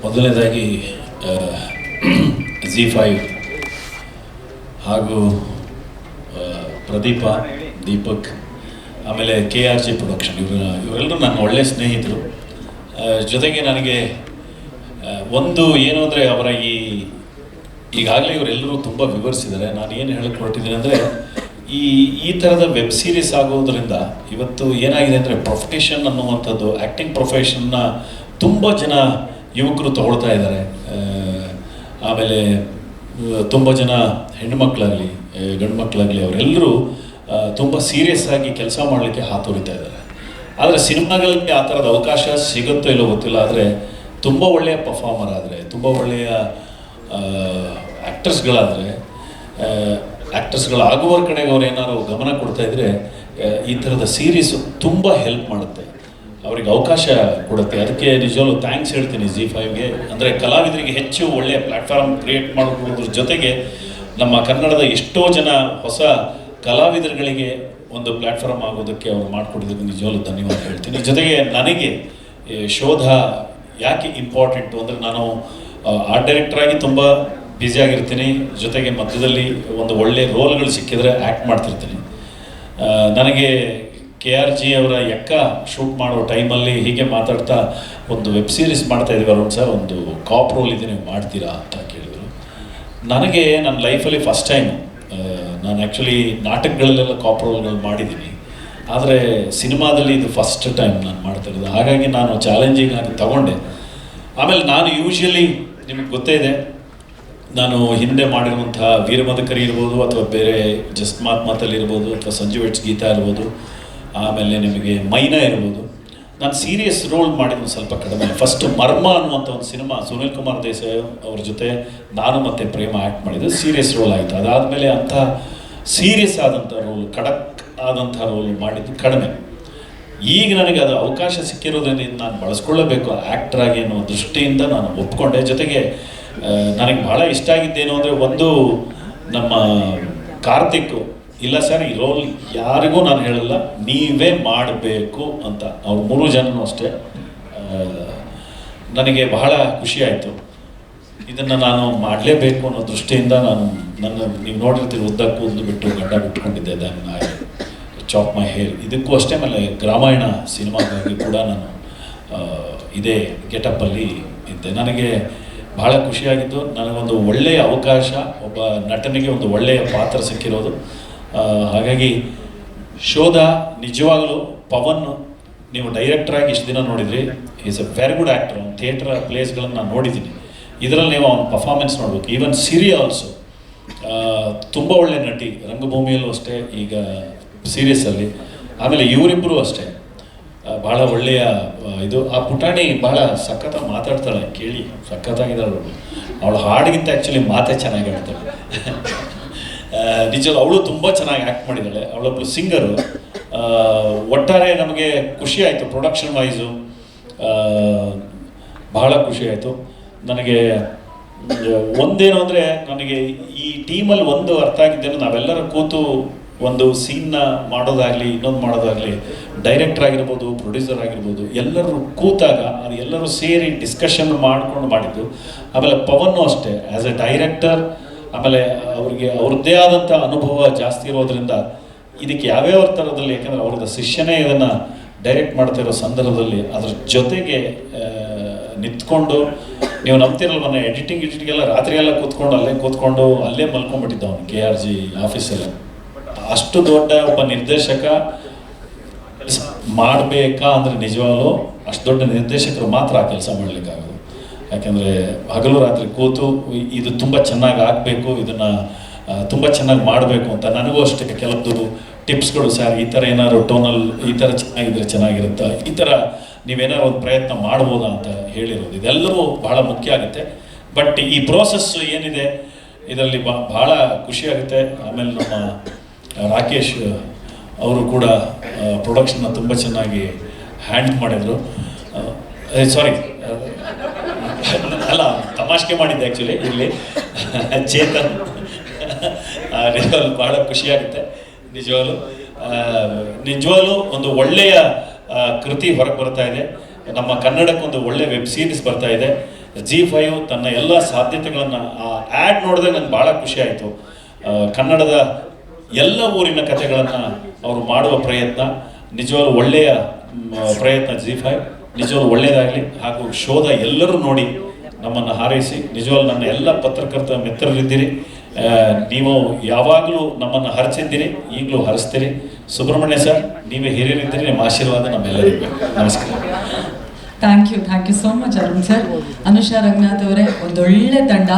ಮೊದಲನೇದಾಗಿ Z5 ಹಾಗೂ ಪ್ರದೀಪ, ದೀಪಕ್, ಆಮೇಲೆ KRG ಪ್ರೊಡಕ್ಷನ್ ಇವರೆಲ್ಲರೂ ನನ್ನ ಒಳ್ಳೆಯ ಸ್ನೇಹಿತರು. ಜೊತೆಗೆ ನನಗೆ ಒಂದು ಏನು ಅಂದರೆ ಅವರ ಈಗಾಗಲೇ ಇವರೆಲ್ಲರೂ ತುಂಬ ವಿವರಿಸಿದ್ದಾರೆ. ನಾನು ಏನು ಹೇಳಕ್ಕೆ ಹೊರಟಿದ್ದೀನಿ ಅಂದರೆ ಈ ಥರದ ವೆಬ್ ಸೀರೀಸ್ ಆಗೋದ್ರಿಂದ ಇವತ್ತು ಏನಾಗಿದೆ ಅಂದರೆ ಪ್ರೊಫೆಷನ್ ಅನ್ನುವಂಥದ್ದು, ಆ್ಯಕ್ಟಿಂಗ್ ಪ್ರೊಫೆಷನ್ನ ತುಂಬ ಜನ ಯುವಕರು ತಗೊಳ್ತಾ ಇದ್ದಾರೆ. ಆಮೇಲೆ ತುಂಬ ಜನ ಹೆಣ್ಣುಮಕ್ಕಳಾಗಲಿ ಗಂಡು ಮಕ್ಕಳಾಗಲಿ ಅವರೆಲ್ಲರೂ ತುಂಬ ಸೀರಿಯಸ್ ಆಗಿ ಕೆಲಸ ಮಾಡಲಿಕ್ಕೆ ಹಾತೊರಿತಾ ಇದ್ದಾರೆ. ಆದರೆ ಸಿನಿಮಾಗಳಲ್ಲಿ ಆ ಥರದ ಅವಕಾಶ ಸಿಗುತ್ತೋ ಇಲ್ಲೋ ಗೊತ್ತಿಲ್ಲ. ಆದರೆ ತುಂಬ ಒಳ್ಳೆಯ ಪರ್ಫಾರ್ಮರ್ ಆದರೆ, ತುಂಬ ಒಳ್ಳೆಯ ಆ್ಯಕ್ಟರ್ಸ್ಗಳಾದರೆ, ಆ್ಯಕ್ಟರ್ಸ್ಗಳಾಗುವವ್ರ ಕಡೆಗೆ ಅವ್ರು ಏನಾದ್ರು ಗಮನ ಕೊಡ್ತಾಯಿದ್ರೆ ಈ ಥರದ ಸೀರೀಸು ತುಂಬ ಹೆಲ್ಪ್ ಮಾಡುತ್ತೆ, ಅವ್ರಿಗೆ ಅವಕಾಶ ಕೊಡುತ್ತೆ. ಅದಕ್ಕೆ ನಿಜವಾಗ್ಲೂ ಥ್ಯಾಂಕ್ಸ್ ಹೇಳ್ತೀನಿ Z5ಗೆ. ಅಂದರೆ ಕಲಾವಿದರಿಗೆ ಹೆಚ್ಚು ಒಳ್ಳೆಯ ಪ್ಲ್ಯಾಟ್ಫಾರ್ಮ್ ಕ್ರಿಯೇಟ್ ಮಾಡೋದ್ರ ಜೊತೆಗೆ ನಮ್ಮ ಕನ್ನಡದ ಎಷ್ಟೋ ಜನ ಹೊಸ ಕಲಾವಿದರುಗಳಿಗೆ ಒಂದು ಪ್ಲ್ಯಾಟ್ಫಾರ್ಮ್ ಆಗೋದಕ್ಕೆ ಅವ್ರು ಮಾಡಿಕೊಡೋದಕ್ಕೆ ನಿಜವಾಗ್ಲೂ ಧನ್ಯವಾದ ಹೇಳ್ತೀನಿ. ಜೊತೆಗೆ ನನಗೆ ಶೋಧ ಯಾಕೆ ಇಂಪಾರ್ಟೆಂಟು ಅಂದರೆ, ನಾನು ಆರ್ಟ್ ಡೈರೆಕ್ಟ್ರಾಗಿ ತುಂಬ ಬ್ಯುಸಿಯಾಗಿರ್ತೀನಿ. ಜೊತೆಗೆ ಮಧ್ಯದಲ್ಲಿ ಒಂದು ಒಳ್ಳೆ ರೋಲ್ಗಳು ಸಿಕ್ಕಿದರೆ ಆ್ಯಕ್ಟ್ ಮಾಡ್ತಿರ್ತೀನಿ. ನನಗೆ KRG ಅವರ ಎಕ್ಕ ಶೂಟ್ ಮಾಡೋ ಟೈಮಲ್ಲಿ ಹೀಗೆ ಮಾತಾಡ್ತಾ ಒಂದು ವೆಬ್ ಸೀರೀಸ್ ಮಾಡ್ತಾಯಿದ್ದೀವಿ ಅರುಣ್ ಸರ್, ಒಂದು ಕಾಪ್ ರೋಲ್ ಇದೆ, ನೀವು ಮಾಡ್ತೀರಾ ಅಂತ ಕೇಳಿದರು. ನನಗೆ ನನ್ನ ಲೈಫಲ್ಲಿ ಫಸ್ಟ್ ಟೈಮ್, ನಾನು ಆ್ಯಕ್ಚುಲಿ ನಾಟಕಗಳಲ್ಲೆಲ್ಲ ಕಾಪ್ ರೋಲ್ಗಳು ಮಾಡಿದ್ದೀನಿ, ಆದರೆ ಸಿನಿಮಾದಲ್ಲಿ ಇದು ಫಸ್ಟ್ ಟೈಮ್ ನಾನು ಮಾಡ್ತಾ ಇರೋದು. ಹಾಗಾಗಿ ನಾನು ಚಾಲೆಂಜಿಂಗ್ ಆಗಿ ತಗೊಂಡೆ. ಆಮೇಲೆ ನಾನು ಯೂಶ್ವಲಿ ನಿಮಗೆ ಗೊತ್ತೇ ಇದೆ, ನಾನು ಹಿಂದೆ ಮಾಡಿರುವಂತಹ ವೀರಮದಕರಿ ಇರ್ಬೋದು, ಅಥವಾ ಬೇರೆ ಜಸ್ಟ್ ಮಾತಲ್ಲಿ ಇರ್ಬೋದು, ಅಥವಾ ಸಂಜು ವೆಟ್ಸ್ ಗೀತಾ ಇರ್ಬೋದು, ಆಮೇಲೆ ನಿಮಗೆ ಮೈನಾ ಇರ್ಬೋದು, ನಾನು ಸೀರಿಯಸ್ ರೋಲ್ ಮಾಡಿದ್ದು ಸ್ವಲ್ಪ ಕಡಿಮೆ. ಫಸ್ಟ್ ಮರ್ಮ ಅನ್ನುವಂಥ ಒಂದು ಸಿನಿಮಾ ಸುನಿಲ್ ಕುಮಾರ್ ದೇಸಾಯಿ ಅವ್ರ ಜೊತೆ ನಾನು ಮತ್ತು ಪ್ರೇಮ ಆ್ಯಕ್ಟ್ ಮಾಡಿದ್ದು, ಸೀರಿಯಸ್ ರೋಲ್ ಆಯಿತು. ಅದಾದಮೇಲೆ ಅಂಥ ಸೀರಿಯಸ್ ಆದಂಥ ರೋಲ್, ಖಡಕ್ ಆದಂಥ ರೋಲ್ ಮಾಡಿದ್ದು ಕಡಿಮೆ. ಈಗ ನನಗೆ ಅದು ಅವಕಾಶ ಸಿಕ್ಕಿರೋದ್ರಿಂದ ನಾನು ಬಳಸ್ಕೊಳ್ಳಬೇಕು ಆ್ಯಕ್ಟ್ರಾಗಿ ಅನ್ನೋ ದೃಷ್ಟಿಯಿಂದ ನಾನು ಒಪ್ಕೊಂಡೆ. ಜೊತೆಗೆ ನನಗೆ ಭಾಳ ಇಷ್ಟ ಆಗಿದ್ದೇನು ಅಂದರೆ, ಒಂದು ನಮ್ಮ ಕಾರ್ತಿಕ್, ಇಲ್ಲ ಸರ್ ಈ ರೋಲ್ ಯಾರಿಗೂ ನಾನು ಹೇಳಲ್ಲ, ನೀವೇ ಮಾಡಬೇಕು ಅಂತ. ಅವ್ರು 3 ಜನನೂ ಅಷ್ಟೇ. ನನಗೆ ಬಹಳ ಖುಷಿಯಾಯಿತು. ಇದನ್ನು ನಾನು ಮಾಡಲೇಬೇಕು ಅನ್ನೋ ದೃಷ್ಟಿಯಿಂದ ನೀವು ನೋಡಿರ್ತೀರಿ, ಉದ್ದ ಕೂದಲು ಬಿಟ್ಟು ಗಡ್ಡ ಬಿಟ್ಕೊಂಡಿದ್ದೆ, then I chop my hair. ಇದಕ್ಕೂ ಅಷ್ಟೇ. ಆಮೇಲೆ ಗ್ರಾಮಾಯಣ ಸಿನಿಮಾಗಾಗಿ ಕೂಡ ನಾನು ಇದೇ ಗೆಟಪ್ಪಲ್ಲಿ ಇದ್ದೆ. ನನಗೆ ಬಹಳ ಖುಷಿಯಾಗಿದ್ದು, ನನಗೊಂದು ಒಳ್ಳೆಯ ಅವಕಾಶ, ಒಬ್ಬ ನಟನಿಗೆ ಒಂದು ಒಳ್ಳೆಯ ಪಾತ್ರ ಸಿಕ್ಕಿರೋದು. ಹಾಗಾಗಿ ಶೋಧ ನಿಜವಾಗಲೂ ಪವನ್, ನೀವು ಡೈರೆಕ್ಟ್ರಾಗಿ ಇಷ್ಟು ದಿನ ನೋಡಿದ್ರಿ, is A very good actor. ಅವ್ನು ಥಿಯೇಟರ್ ಪ್ಲೇಸ್ಗಳನ್ನು ನಾನು ನೋಡಿದ್ದೀನಿ. ಇದರಲ್ಲಿ ನೀವು ಅವ್ನ ಪರ್ಫಾರ್ಮೆನ್ಸ್ ನೋಡ್ಬೇಕು. ಈವನ್ ಸಿರಿ ಆಲ್ಸೋ ತುಂಬ ಒಳ್ಳೆ ನಟಿ, ರಂಗಭೂಮಿಯಲ್ಲೂ ಅಷ್ಟೇ, ಈಗ ಸೀರಿಯಸ್ಸಲ್ಲಿ. ಆಮೇಲೆ ಇವರಿಬ್ಬರು ಅಷ್ಟೇ ಭಾಳ ಒಳ್ಳೆಯ ಇದು. ಆ ಪುಟಾಣಿ ಭಾಳ ಸಖತ್ತಾಗಿ ಮಾತಾಡ್ತಾಳೆ, ಕೇಳಿ ಸಖತ್ತಾಗಿದ್ದಾಳು. ಅವಳು ಹಾಡಿಗಿಂತ ಆ್ಯಕ್ಚುಲಿ ಮಾತೇ ಚೆನ್ನಾಗಿ ಹೇಳ್ತಾಳೆ. ನಿಜ ಅವಳು ತುಂಬ ಚೆನ್ನಾಗಿ ಆ್ಯಕ್ಟ್ ಮಾಡಿದ್ದಾಳೆ. ಅವಳೊಬ್ಬಳು ಸಿಂಗರು. ಒಟ್ಟಾರೆ ನಮಗೆ ಖುಷಿ ಆಯಿತು. ಪ್ರೊಡಕ್ಷನ್ ವೈಸು ಬಹಳ ಖುಷಿ ಆಯಿತು ನನಗೆ. ಒಂದೇನು ಅಂದರೆ, ನನಗೆ ಈ ಟೀಮಲ್ಲಿ ಒಂದು ಅರ್ಥ ಆಗಿದ್ದೇನು, ನಾವೆಲ್ಲರೂ ಕೂತು ಒಂದು ಸೀನ್ನ ಮಾಡೋದಾಗಲಿ, ಇನ್ನೊಂದು ಮಾಡೋದಾಗಲಿ, ಡೈರೆಕ್ಟರ್ ಆಗಿರ್ಬೋದು, ಪ್ರೊಡ್ಯೂಸರ್ ಆಗಿರ್ಬೋದು, ಎಲ್ಲರೂ ಕೂತಾಗ ಅದು ಎಲ್ಲರೂ ಸೇರಿ ಡಿಸ್ಕಷನ್ ಮಾಡ್ಕೊಂಡು ಮಾಡಿದ್ದು. ಆಮೇಲೆ ಪವನ್ನು ಅಷ್ಟೇ, ಆ್ಯಸ್ ಎ ಡೈರೆಕ್ಟರ್, ಆಮೇಲೆ ಅವ್ರಿಗೆ ಅವ್ರದ್ದೇ ಆದಂಥ ಅನುಭವ ಜಾಸ್ತಿ ಇರೋದ್ರಿಂದ ಇದಕ್ಕೆ ಯಾವ್ಯಾವ ಥರದಲ್ಲಿ, ಯಾಕಂದರೆ ಅವ್ರದ್ದು ಶಿಷ್ಯನೇ ಇದನ್ನು ಡೈರೆಕ್ಟ್ ಮಾಡ್ತಾ ಇರೋ ಸಂದರ್ಭದಲ್ಲಿ ಅದ್ರ ಜೊತೆಗೆ ನಿಂತ್ಕೊಂಡು, ನೀವು ನಂಬ್ತಿರಲ್ಲ, ಮೊನ್ನೆ ಎಡಿಟಿಂಗೆಲ್ಲ ರಾತ್ರಿಯೆಲ್ಲ ಕೂತ್ಕೊಂಡು ಅಲ್ಲೇ ಮಲ್ಕೊಂಡ್ಬಿಟ್ಟಿದ್ದ ಅವನು KRG ಆಫೀಸಲ್ಲಿ. ಅಷ್ಟು ದೊಡ್ಡ ಒಬ್ಬ ನಿರ್ದೇಶಕ ಕೆಲಸ ಮಾಡಬೇಕಾ ಅಂದರೆ ನಿಜವಾಗ್ಲೂ ಅಷ್ಟು ದೊಡ್ಡ ನಿರ್ದೇಶಕರು ಮಾತ್ರ ಆ ಕೆಲಸ ಮಾಡಲಿಕ್ಕಾಗೋದು. ಯಾಕೆಂದರೆ ಹಗಲು ರಾತ್ರಿ ಕೂತು ಇದು ತುಂಬ ಚೆನ್ನಾಗಿ ಆಗಬೇಕು, ಇದನ್ನು ತುಂಬ ಚೆನ್ನಾಗಿ ಮಾಡಬೇಕು ಅಂತ. ನನಗೂ ಅಷ್ಟೇ ಕೆಲವೊಂದು ಟಿಪ್ಸ್ಗಳು, ಸರ್ ಈ ಥರ ಏನಾದ್ರು ಟೋನಲ್ ಈ ಥರ ಚೆನ್ನಾಗಿದ್ರೆ ಚೆನ್ನಾಗಿರುತ್ತಾ, ಈ ಥರ ನೀವೇನಾದ್ರು ಒಂದು ಪ್ರಯತ್ನ ಮಾಡ್ಬೋದಾ ಅಂತ ಹೇಳಿರೋದು. ಇದೆಲ್ಲವೂ ಭಾಳ ಮುಖ್ಯ ಆಗುತ್ತೆ. ಬಟ್ ಈ ಪ್ರೋಸೆಸ್ ಏನಿದೆ ಇದರಲ್ಲಿ ಭಾಳ ಖುಷಿಯಾಗುತ್ತೆ. ಆಮೇಲೆ ನಮ್ಮ ರಾಕೇಶ್ ಅವರು ಕೂಡ ಪ್ರೊಡಕ್ಷನ್ನ ತುಂಬ ಚೆನ್ನಾಗಿ ಹ್ಯಾಂಡಲ್ ಮಾಡಿದರು. ಸಾರಿ, ಅಲ್ಲ, ತಮಾಷೆ ಮಾಡಿದ್ದೆ ಆ್ಯಕ್ಚುಲಿ. ಇಲ್ಲಿ ಚೇತನ್ ನಿಜವಾಗ್ಲೂ ಭಾಳ ಖುಷಿಯಾಗುತ್ತೆ. ನಿಜವಾಗ್ಲೂ ಒಂದು ಒಳ್ಳೆಯ ಕೃತಿ ಹೊರಗೆ ಬರ್ತಾ ಇದೆ. ನಮ್ಮ ಕನ್ನಡಕ್ಕೊಂದು ಒಳ್ಳೆ ವೆಬ್ ಸೀರೀಸ್ ಬರ್ತಾ ಇದೆ. G5 ತನ್ನ ಎಲ್ಲ ಸಾಧ್ಯತೆಗಳನ್ನು ಆ ಆ್ಯಡ್ ನೋಡಿದ್ರೆ ನನಗೆ ಭಾಳ ಖುಷಿ ಆಯಿತು. ಕನ್ನಡದ ಎಲ್ಲ ಊರಿನ ಕಥೆಗಳನ್ನು ಅವರು ಮಾಡುವ ಪ್ರಯತ್ನ ನಿಜವಾಗ್ಲೂ ಒಳ್ಳೆಯ ಪ್ರಯತ್ನ. G5 ನಿಜವಾಗ್ಲೂ ಒಳ್ಳೆಯದಾಗಲಿ. ಹಾಗೂ ಶೋಧ ಎಲ್ಲರೂ ನೋಡಿ ನಮ್ಮನ್ನು ಹಾರೈಸಿ. ನಿಜವಾಗ್ಲೂ ನನ್ನ ಎಲ್ಲ ಪತ್ರಕರ್ತ ಮಿತ್ರರಿದ್ದೀರಿ, ನೀವು ಯಾವಾಗಲೂ ನಮ್ಮನ್ನು ಹರಚಿದ್ದೀರಿ, ಈಗಲೂ ಹರಿಸ್ತೀರಿ. ಸುಬ್ರಹ್ಮಣ್ಯ ಸರ್, ನೀವೇ ಹಿರಿಯರಿದ್ದೀರಿ, ನಿಮ್ಮ ಆಶೀರ್ವಾದ ನಮ್ಮೆಲ್ಲರಿಗೂ. ನಮಸ್ಕಾರ. Thank you so much Arun sir. Anusha Ranganath ಅವರೇ, ಒಂದೊಳ್ಳೆ ತಂಡ.